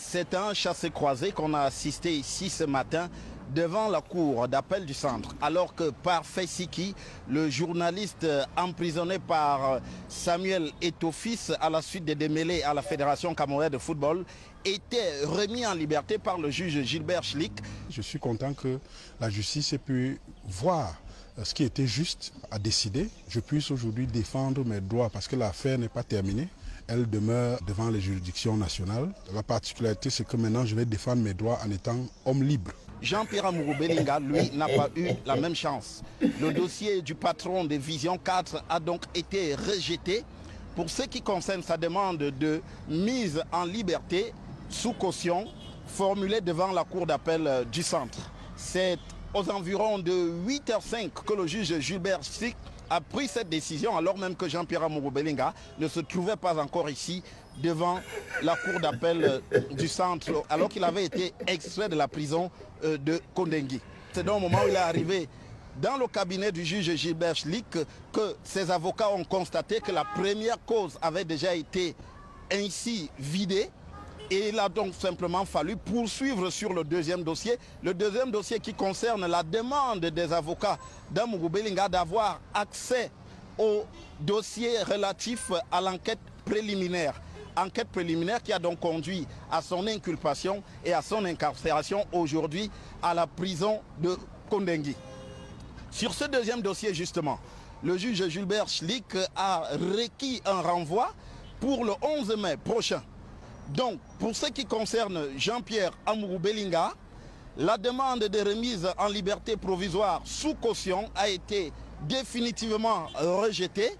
C'est un chassé-croisé qu'on a assisté ici ce matin devant la cour d'appel du centre, alors que Parfait Siki, le journaliste emprisonné par Samuel Eto'o-Fils à la suite des démêlés à la Fédération camerounaise de football, était remis en liberté par le juge Gilbert Schlick. Je suis content que la justice ait pu voir ce qui était juste à décider. Je puisse aujourd'hui défendre mes droits parce que l'affaire n'est pas terminée. Elle demeure devant les juridictions nationales. La particularité, c'est que maintenant, je vais défendre mes droits en étant homme libre. Jean-Pierre Amourou Belinga, lui, n'a pas eu la même chance. Le dossier du patron de Vision 4 a donc été rejeté pour ce qui concerne sa demande de mise en liberté sous caution formulée devant la cour d'appel du centre. C'est aux environs de 8h05 que le juge Gilbert Schlick a pris cette décision, alors même que Jean-Pierre Amourou Belinga ne se trouvait pas encore ici devant la cour d'appel du centre, alors qu'il avait été extrait de la prison de Kondengui. C'est dans le moment où il est arrivé dans le cabinet du juge Gilbert Schlick que ses avocats ont constaté que la première cause avait déjà été ainsi vidée. Et il a donc simplement fallu poursuivre sur le deuxième dossier. Le deuxième dossier qui concerne la demande des avocats d'Amourou Belinga d'avoir accès au dossier relatif à l'enquête préliminaire. Enquête préliminaire qui a donc conduit à son inculpation et à son incarcération aujourd'hui à la prison de Kondengui. Sur ce deuxième dossier justement, le juge Gilbert Schlick a requis un renvoi pour le 11 mai prochain. Donc, pour ce qui concerne Jean-Pierre Amourou Belinga, la demande de remise en liberté provisoire sous caution a été définitivement rejetée.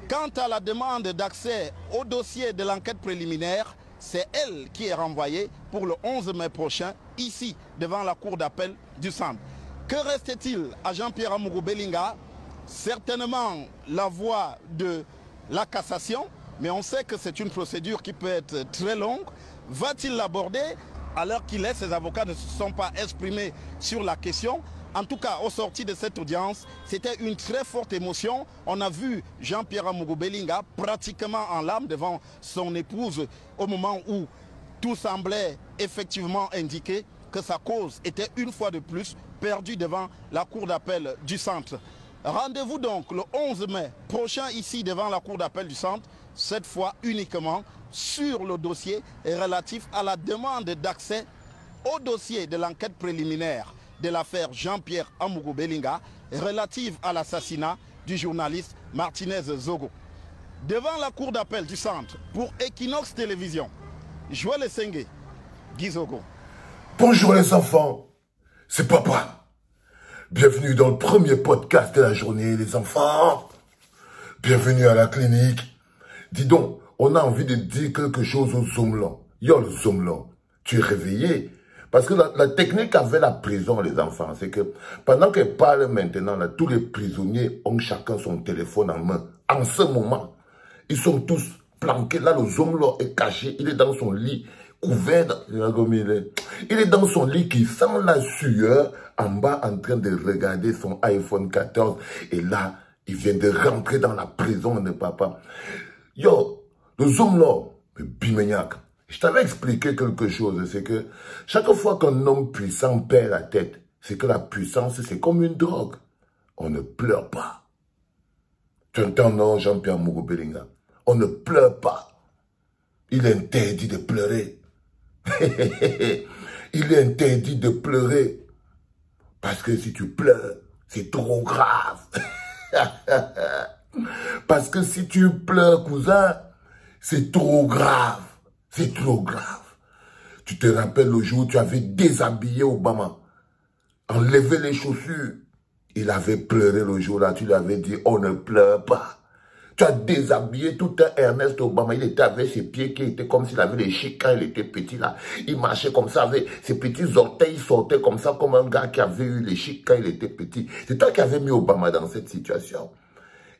Quant à la demande d'accès au dossier de l'enquête préliminaire, c'est elle qui est renvoyée pour le 11 mai prochain, ici, devant la cour d'appel du centre. Que reste-t-il à Jean-Pierre Amourou Belinga? Certainement la voie de la cassation. Mais on sait que c'est une procédure qui peut être très longue. Va-t-il l'aborder alors qu'il est? Ses avocats ne se sont pas exprimés sur la question. En tout cas, au sorti de cette audience, c'était une très forte émotion. On a vu Jean-Pierre Amourou Belinga pratiquement en larmes devant son épouse au moment où tout semblait effectivement indiquer que sa cause était une fois de plus perdue devant la cour d'appel du centre. Rendez-vous donc le 11 mai prochain ici devant la cour d'appel du centre, cette fois uniquement sur le dossier relatif à la demande d'accès au dossier de l'enquête préliminaire de l'affaire Jean-Pierre Amourou Belinga relative à l'assassinat du journaliste Martinez Zogo. Devant la cour d'appel du centre pour Equinox Télévision, Joël Essengue, Guy Zogo. Bonjour les enfants, c'est papa. Bienvenue dans le premier podcast de la journée, les enfants. Bienvenue à la clinique. Dis donc, on a envie de dire quelque chose au Zoomlan. Yo, le Zoomlan, tu es réveillé? Parce que la technique avec la prison, les enfants, c'est que pendant qu'elle parle maintenant, là, tous les prisonniers ont chacun son téléphone en main. En ce moment, ils sont tous planqués. Là, le Zoomlan est caché, il est dans son lit, couvert. Il est dans son lit qui sent la sueur en bas en train de regarder son iPhone 14. Et là, il vient de rentrer dans la prison de papa. Yo, le Zoomlan, Bimeniac, je t'avais expliqué quelque chose, c'est que chaque fois qu'un homme puissant perd la tête, c'est que la puissance, c'est comme une drogue. On ne pleure pas. Tu entends, non, Jean-Pierre Amourou Belinga? On ne pleure pas. Il est interdit de pleurer. Il est interdit de pleurer. Parce que si tu pleures, c'est trop grave. Parce que si tu pleures, cousin, c'est trop grave. C'est trop grave. Tu te rappelles le jour où tu avais déshabillé Obama, enlevé les chaussures. Il avait pleuré le jour-là, tu lui avais dit, on ne pleure pas. Tu as déshabillé tout un Ernest Obama. Il était avec ses pieds qui étaient comme s'il avait les chics quand il était petit là. Il marchait comme ça avec ses petits orteils, sortaient comme ça comme un gars qui avait eu les chics quand il était petit. C'est toi qui avais mis Obama dans cette situation.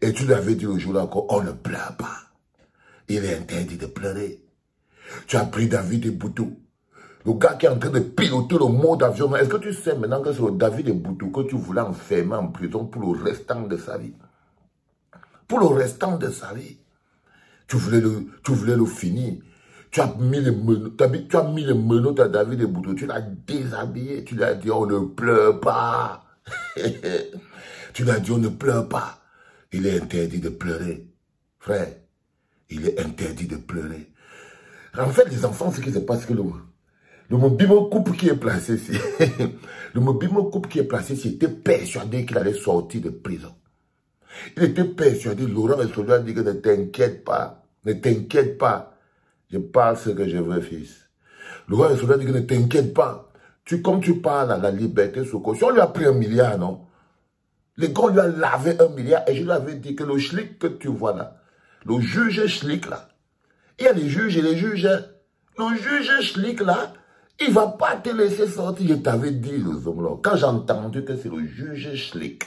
Et tu lui avais dit le jour-là encore, on ne pleure pas. Il est interdit de pleurer. Tu as pris David Eboutou, le gars qui est en train de piloter le mode avion. Est-ce que tu sais maintenant que c'est le David Eboutou que tu voulais enfermer en prison pour le restant de sa vie? Pour le restant de sa vie. Tu voulais le finir. Tu as mis les menottes à David Ebouto, tu l'as déshabillé, tu lui as dit on ne pleure pas. Tu lui as dit on ne pleure pas. Il est interdit de pleurer. Frère, il est interdit de pleurer. En fait, les enfants, ce qui se passe, c'est que le Mobimo couple qui est placé ici, le Mobimo couple qui est placé ici était persuadé qu'il allait sortir de prison. Il était persuadé, Laurent et Sonia dit que ne t'inquiète pas, ne t'inquiète pas. Je parle ce que je veux, fils. Le roi Sonia dit que ne t'inquiète pas. Comme tu parles à la liberté sous caution, on lui a pris 1 milliard, non? Les gars lui a lavé 1 milliard et je lui avais dit que le schlick que tu vois là, le juge schlick là, il y a les juges et les juges. Le juge schlick là, il ne va pas te laisser sortir. Je t'avais dit, les hommes là, quand j'ai entendu que c'est le juge schlick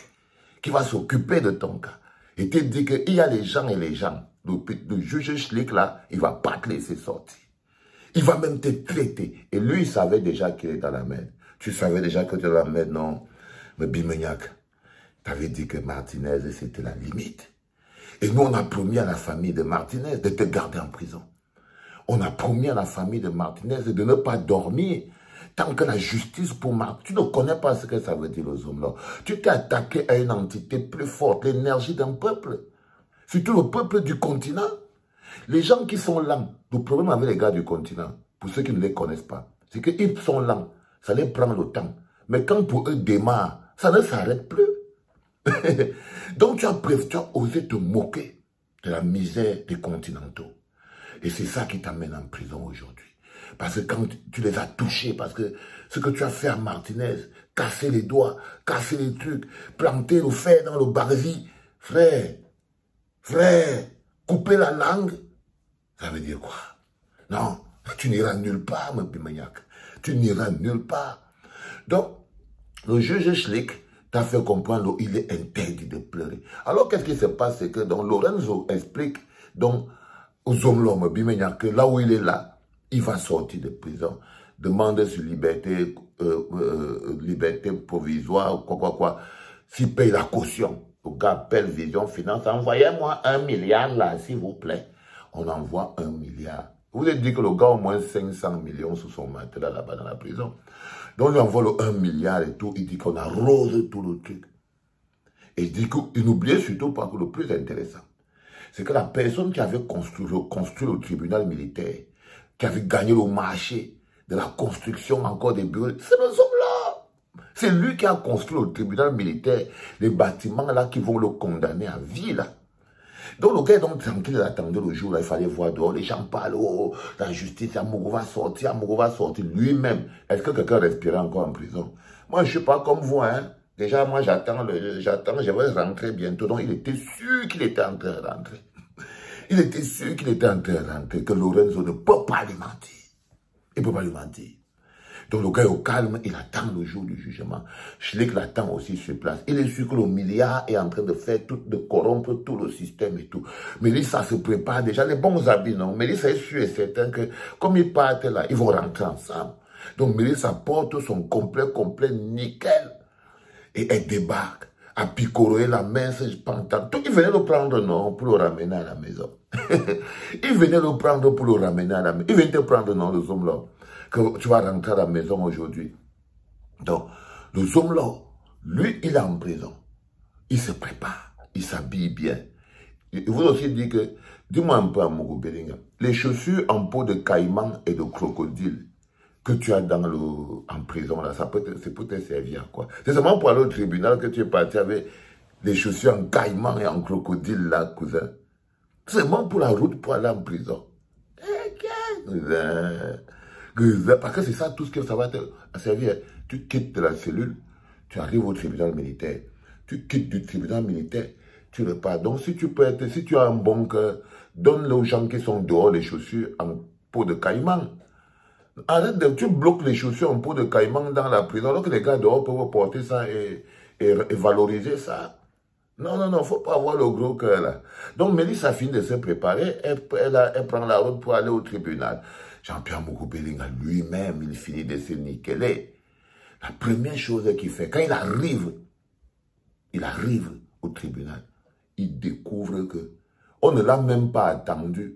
qui va s'occuper de ton cas, et te dit qu'il y a les gens et les gens. Le juge schlick là, il ne va pas te laisser sortir. Il va même te traiter. Et lui, il savait déjà qu'il est dans la merde. Tu savais déjà que tu es dans la merde, non? Mais Bimeniac, tu avais dit que Martinez, c'était la limite. Et nous, on a promis à la famille de Martinez de te garder en prison. On a promis à la famille de Martinez de ne pas dormir tant que la justice pour Martinez. Tu ne connais pas ce que ça veut dire, les hommes là. Tu t'es attaqué à une entité plus forte, l'énergie d'un peuple. Surtout le peuple du continent. Les gens qui sont lents, le problème avec les gars du continent, pour ceux qui ne les connaissent pas, c'est qu'ils sont lents. Ça les prend le temps. Mais quand pour eux démarre, ça ne s'arrête plus. Donc tu as osé te moquer de la misère des continentaux. Et c'est ça qui t'amène en prison aujourd'hui. Parce que quand tu les as touchés, parce que ce que tu as fait à Martinez, casser les doigts, casser les trucs, planter le fer dans le baril, frère, couper la langue, ça veut dire quoi? Non, tu n'iras nulle part, mon Bimeniac. Tu n'iras nulle part. Donc, le juge Schlick t'a fait comprendre qu'il est interdit de pleurer. Alors, qu'est-ce qui se passe? C'est que Lorenzo explique aux hommes l'homme Bimeniac que là où il est là, il va sortir de prison. Demande sur liberté, liberté provisoire, quoi. S'il paye la caution. Le gars appelle Vision Finance, envoyez-moi 1 milliard là, s'il vous plaît. On envoie 1 milliard. Vous avez dit que le gars a au moins 500 millions sous son matelas là-bas dans la prison. Donc, il lui envoie le 1 milliard et tout. Il dit qu'on arrose tout le truc. Et il dit qu'il n'oubliait surtout pas que le plus intéressant, c'est que la personne qui avait construit le tribunal militaire, qui avait gagné le marché de la construction encore des bureaux, c'est nos hommes-là. C'est lui qui a construit le tribunal militaire, les bâtiments là qui vont le condamner à vie là. Donc le gars est donc tranquille, il attendait le jour là, il fallait voir dehors, les gens parlent, oh, la justice, Amourou va sortir lui-même. Est-ce que quelqu'un respirait encore en prison? Moi je ne suis pas comme vous, hein. Déjà moi j'attends, je vais rentrer bientôt. Donc il était sûr qu'il était en train de rentrer. Il était sûr qu'il était en train de rentrer, que Lorenzo ne peut pas lui mentir. Il ne peut pas lui mentir. Donc le gars est au calme, il attend le jour du jugement. Schlick l'attend aussi sur place. Il est sûr que le milliard est en train de corrompre tout le système et tout. Mélissa se prépare déjà, les bons habits, non? Mélissa est sûr et certain que, comme ils partent là, ils vont rentrer ensemble. Donc Mélissa porte son complet nickel. Et elle débarque, à picorer la mince pantalon. Il venait le prendre, non, pour le ramener à la maison. Il venait le prendre pour le ramener à la maison. Il venait te prendre, non, le zoom là. Que tu vas rentrer à la maison aujourd'hui. Donc, le zoom là, lui, il est en prison. Il se prépare, il s'habille bien. Il vous aussi dit que, dis-moi un peu à Mogo Bellingham, les chaussures en peau de caïman et de crocodile que tu as en prison là, c'est pour te servir à quoi? C'est seulement pour aller au tribunal que tu es parti avec les chaussures en caïman et en crocodile là, cousin. C'est seulement pour la route pour aller en prison. Parce que c'est ça tout ce que ça va te servir. Tu quittes de la cellule, tu arrives au tribunal militaire. Tu quittes du tribunal militaire, tu repars. Donc si tu as un bon cœur, donne-le aux gens qui sont dehors les chaussures en peau de caïman. Arrête tu bloques les chaussures en peau de caïman dans la prison, alors que les gars dehors peuvent porter ça et valoriser ça. Non, il ne faut pas avoir le gros cœur là. Donc Mélissa finit de se préparer, elle prend la route pour aller au tribunal. Jean-Pierre Mogo Bellingham lui-même, il finit de se nickeler. La première chose qu'il fait, quand il arrive au tribunal, il découvre que on ne l'a même pas attendu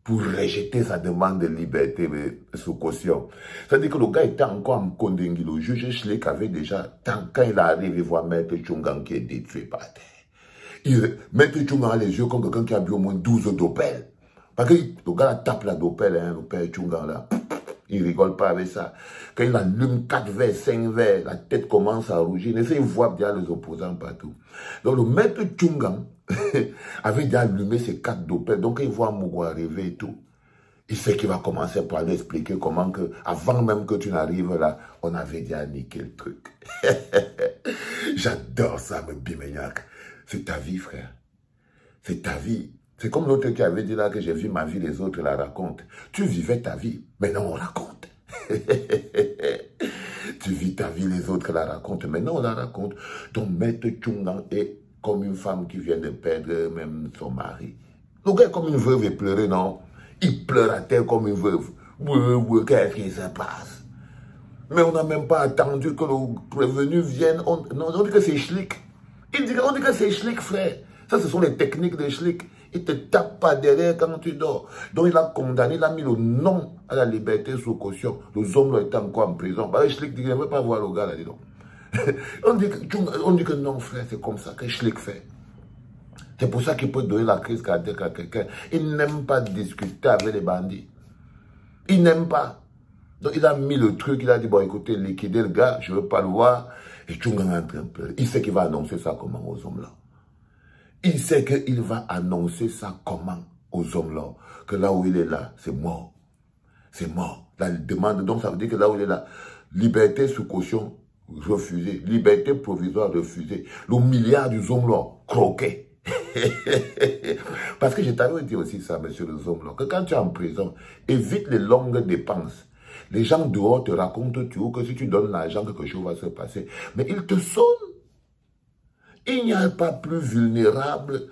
pour rejeter sa demande de liberté sous caution. C'est-à-dire que le gars était encore en Kondengui. Le juge Schlick avait déjà, quand il arrive, il voit Maître Tchungang qui est détruit par terre. Maître Tchungang a les yeux comme quelqu'un qui a bu au moins 12 d'Opel. Parce que le gars tape la d'Opel, hein, le père Tchungang là. Il rigole pas avec ça. Quand il allume 4 verres, 5 verres, la tête commence à rougir. Il voit bien les opposants partout. Donc le maître Tchungang avait déjà allumé ses 4 d'Opel. Donc il voit Mougou arriver et tout. Il sait qu'il va commencer par lui expliquer comment que, avant même que tu n'arrives là, on avait déjà niqué le truc. J'adore ça, me bimeignac. C'est ta vie, frère. C'est ta vie. C'est comme l'autre qui avait dit là que j'ai vu ma vie, les autres la racontent. Tu vivais ta vie, maintenant on raconte. Tu vis ta vie, les autres la racontent, maintenant on la raconte. Donc Maître Tchungang est comme une femme qui vient de perdre même son mari. Le gars est comme une veuve et pleurer, non? Il pleure à terre comme une veuve. Qu'est-ce qui se passe? Mais on n'a même pas attendu que le prévenu vienne. On dit que c'est Schlick. On dit que c'est Schlick, frère. Ça, ce sont les techniques de Schlick. Il te tape pas derrière quand tu dors. Donc, il a condamné, il a mis le non à la liberté sous caution. Les hommes là étaient encore en prison. Bah, Schlick dit qu'il ne veut pas voir le gars là, dis donc. on dit que non, frère, c'est comme ça que Schlick fait. C'est pour ça qu'il peut donner la crise cardiaque à quelqu'un. Il n'aime pas discuter avec les bandits. Il n'aime pas. Donc, il a mis le truc, il a dit, bon, écoutez, liquider le gars, je ne veux pas le voir. Et Tchungang est en train de pleurer. Il sait qu'il va annoncer ça comment aux hommes là. Il sait qu'il va annoncer ça comment aux hommes là. Que là où il est là, c'est mort. C'est mort. La demande, donc ça veut dire que là où il est là, liberté sous caution refusée. Liberté provisoire refusée. Le milliard du hommes là, croqué. Parce que je t'avais dit aussi ça, monsieur le homme là, que quand tu es en prison, évite les longues dépenses. Les gens dehors te racontent tout, que si tu donnes l'argent, quelque chose va se passer. Mais ils te sauvent. Il n'y a pas plus vulnérable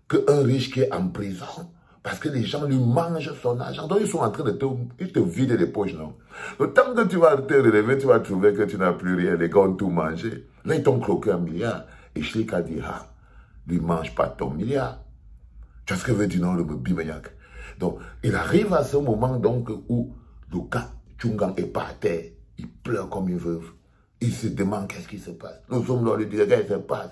qu'un riche qui est en prison. Parce que les gens lui mangent son argent. Donc ils sont en train de te vider les poches, non? Le temps que tu vas te relever, tu vas trouver que tu n'as plus rien. Les gars ont tout mangé. Là, ils t'ont croqué 1 milliard. Et Schlick a dit, ah, lui mange pas ton milliard. Tu vois ce que veut dire, non, le bimeignac? Donc, il arrive à ce moment, donc, où le gars, Tchungang, est par terre. Il pleure comme une veuve. Il se demande qu'est-ce qui se passe. Les hommes là lui disent, qu'est-ce qui se passe?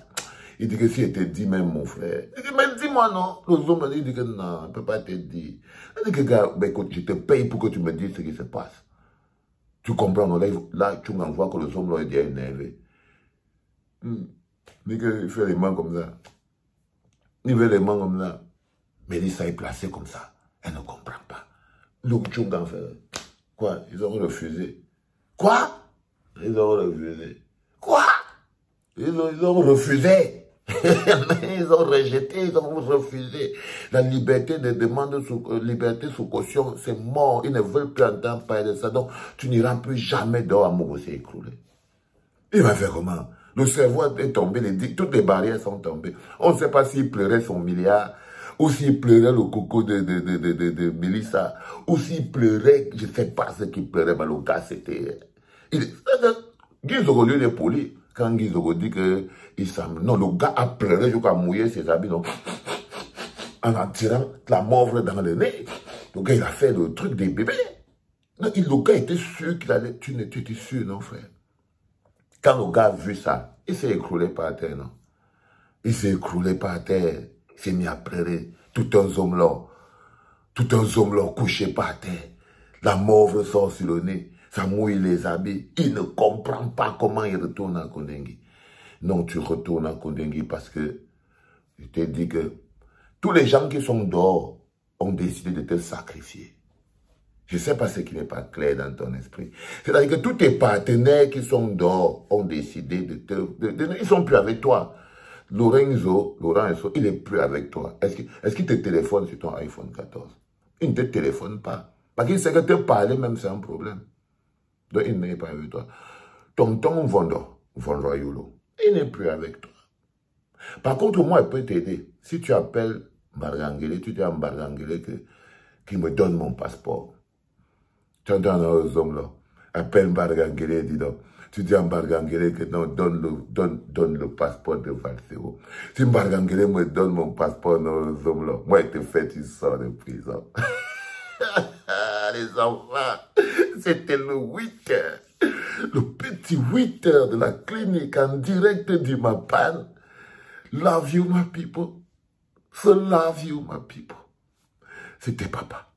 Il dit que si il te dit même mon frère. Il dit, mais dis-moi non. Les hommes là disent que non, il ne peut pas te dire. Il dit que gars, ben, écoute, je te paye pour que tu me dises ce qui se passe. Tu comprends, non? Là, Tchungang voit que les hommes là est déjà énervé. Il dit qu'il fait les mains comme ça. Il fait les mains comme ça. Mais il dit ça est placé comme ça. Elle ne comprend pas. Le Tchungang fait quoi? Ils ont refusé. Quoi? Ils ont refusé. Quoi? Ils ont refusé. Ils ont rejeté, ils ont refusé. La liberté de demande, liberté sous caution, c'est mort. Ils ne veulent plus entendre parler de ça. Donc, tu n'iras plus jamais dehors à Mougou s'est écroulé. Il va faire comment? Le cerveau est tombé, toutes les barrières sont tombées. On ne sait pas s'il pleurait son milliard, ou s'il pleurait le coco de Mélissa, ou s'il pleurait, je ne sais pas ce qu'il pleurait, mais le gars, c'était... Guy Zogo, lui, il est poli. Quand Guy Zogo dit que il semble... Non, le gars a pleuré jusqu'à mouiller ses habits, donc, en tirant la morve dans le nez. Le gars, il a fait le truc des bébés. Non, le gars était sûr qu'il allait... Tu étais sûr, non, frère? Quand le gars a vu ça, il s'est écroulé par terre, non? Il s'est écroulé par terre. Il s'est mis à pleurer. Tout un homme là, couché par terre. La morve sort sur le nez. Ça mouille les habits. Il ne comprend pas comment il retourne à Kondengui. Non, tu retournes à Kondengui parce que je t'ai dit que tous les gens qui sont dehors ont décidé de te sacrifier. Je ne sais pas ce qui n'est pas clair dans ton esprit. C'est-à-dire que tous tes partenaires qui sont dehors ont décidé de te... ils ne sont plus avec toi. Lorenzo, il n'est plus avec toi. Est-ce qu'il te téléphone sur ton iPhone 14? Il ne te téléphone pas. Parce qu'il sait que te parler même, c'est un problème. Donc, il n'est pas avec toi. Tonton Vondo Yolo, il n'est plus avec toi. Par contre, moi, il peut t'aider. Si tu appelles Mbargangele, tu dis à Mbargangele qu'il me donne mon passeport. Tu entends aux hommes là. Appelle Mbargangele, dis donc. Tu dis à Mbargangele que non, donne le passeport de Valsero. Si Mbargangele me donne mon passeport aux hommes là, moi, je te fais, tu sors de prison. Les enfants, c'était le 8h. Le petit 8h de la clinique en direct du Mapan. Love you, my people. So love you, my people. C'était papa.